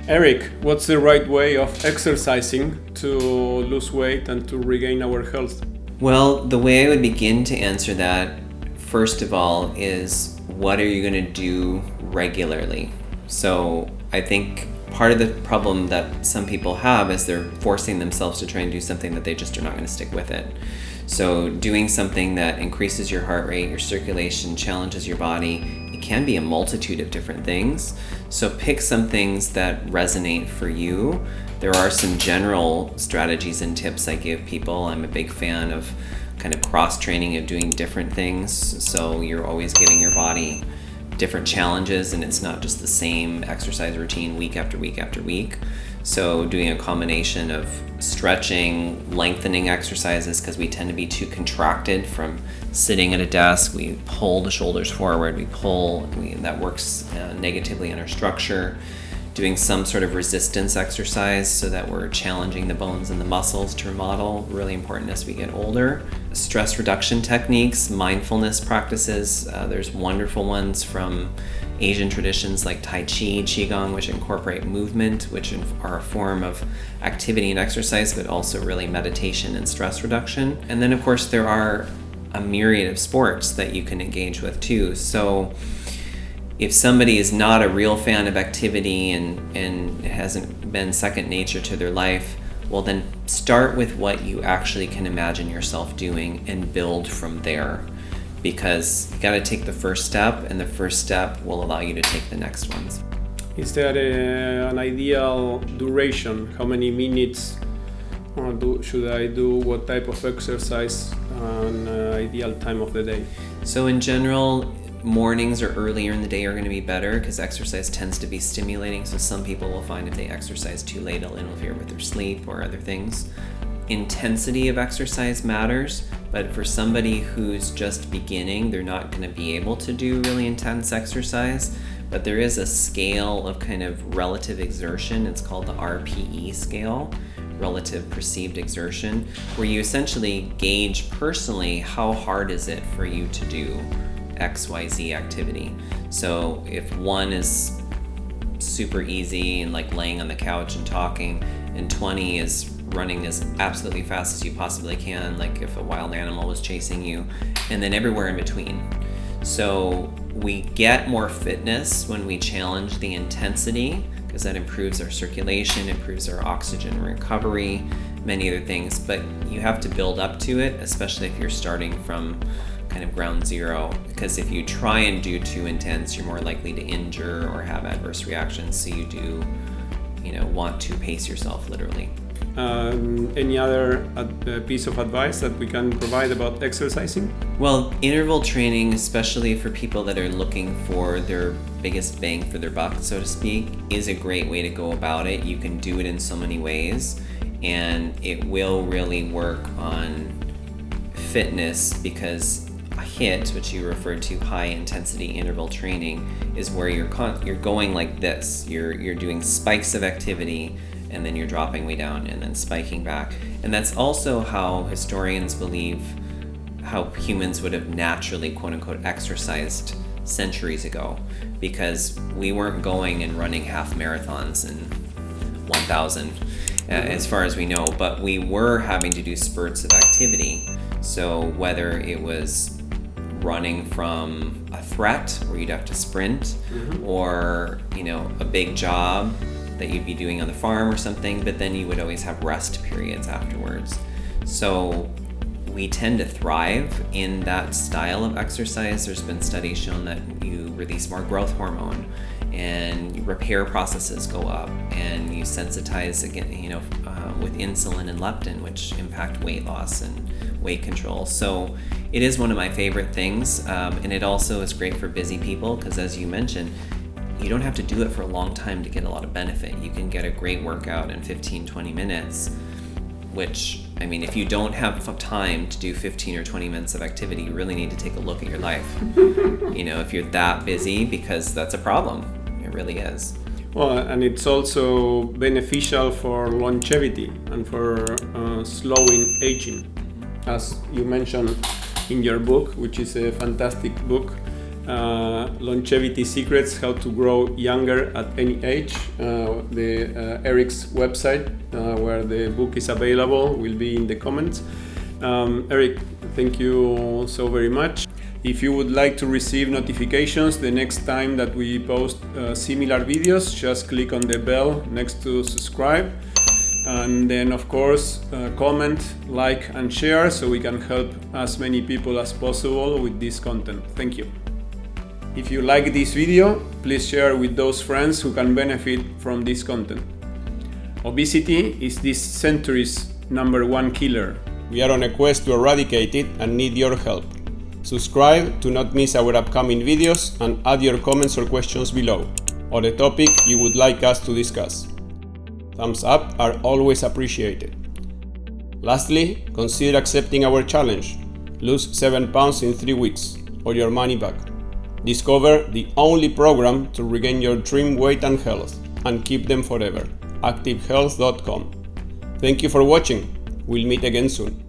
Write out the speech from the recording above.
Eric, what's the right way of exercising to lose weight and to regain our health? Well, the way I would begin to answer that, first of all, is what are you going to do regularly? So I think part of the problem that some people have is they're forcing themselves to try and do something that they just are not going to stick with it. So doing something that increases your heart rate, your circulation, challenges your body, it can be a multitude of different things. So pick some things that resonate for you. There are some general strategies and tips I give people. I'm a big fan of kind of cross-training, of doing different things. So you're always giving your body different challenges and it's not just the same exercise routine week after week after week. So doing a combination of stretching, lengthening exercises, because we tend to be too contracted from sitting at a desk. We pull the shoulders forward, that works negatively on our structure. Doing some sort of resistance exercise so that we're challenging the bones and the muscles to remodel, really important as we get older. Stress reduction techniques, mindfulness practices, there's wonderful ones from Asian traditions like Tai Chi, Qigong, which incorporate movement, which are a form of activity and exercise, but also really meditation and stress reduction. And then of course there are a myriad of sports that you can engage with too. So if somebody is not a real fan of activity and it hasn't been second nature to their life, well then start with what you actually can imagine yourself doing and build from there. Because you gotta take the first step, and the first step will allow you to take the next ones. Is there an ideal duration? How many minutes should I do? What type of exercise? An ideal time of the day? So in general, mornings or earlier in the day are going to be better because exercise tends to be stimulating. So some people will find if they exercise too late, it'll interfere with their sleep or other things. Intensity of exercise matters, but for somebody who's just beginning, they're not going to be able to do really intense exercise. But there is a scale of kind of relative exertion. It's called the RPE scale, relative perceived exertion, where you essentially gauge personally how hard is it for you to do XYZ activity. So if one is super easy and like laying on the couch and talking, and 20 is running as absolutely fast as you possibly can, like if a wild animal was chasing you, and then everywhere in between. So we get more fitness when we challenge the intensity, because that improves our circulation, improves our oxygen recovery, many other things, but you have to build up to it, especially if you're starting from kind of ground zero, because if you try and do too intense, you're more likely to injure or have adverse reactions. So you do, want to pace yourself literally. Any other piece of advice that we can provide about exercising? Well, interval training, especially for people that are looking for their biggest bang for their buck, so to speak, is a great way to go about it. You can do it in so many ways, and it will really work on fitness, because HIIT, which you referred to, high intensity interval training, is where you're going like this. You're doing spikes of activity, and then you're dropping way down and then spiking back. And that's also how historians believe how humans would have naturally, quote unquote, exercised centuries ago, because we weren't going and running half marathons in 1000 as far as we know, but we were having to do spurts of activity. So whether it was running from a threat where you'd have to sprint, or a big job that you'd be doing on the farm or something, but then you would always have rest periods afterwards. So we tend to thrive in that style of exercise. There's been studies shown that you release more growth hormone and repair processes go up, and you sensitize again, with insulin and leptin, which impact weight loss and weight control. So it is one of my favorite things, and it also is great for busy people, because as you mentioned, you don't have to do it for a long time to get a lot of benefit. You can get a great workout in 15-20 minutes, which, if you don't have time to do 15 or 20 minutes of activity, you really need to take a look at your life. If you're that busy, because that's a problem. It really is. Well, and it's also beneficial for longevity and for slowing aging. As you mentioned in your book, which is a fantastic book, Longevity Secrets, How to Grow Younger at Any Age. Eric's website, where the book is available, will be in the comments. Eric, thank you so very much. If you would like to receive notifications the next time that we post similar videos, just click on the bell next to subscribe. And then, of course, comment, like, and share so we can help as many people as possible with this content. Thank you. If you like this video, please share with those friends who can benefit from this content. Obesity is this century's #1 killer. We are on a quest to eradicate it and need your help. Subscribe to not miss our upcoming videos and add your comments or questions below, or the topic you would like us to discuss. Thumbs up are always appreciated. Lastly, consider accepting our challenge. Lose 7 pounds in 3 weeks, or your money back. Discover the only program to regain your dream weight and health, and keep them forever. ActibHealth.com. Thank you for watching. We'll meet again soon.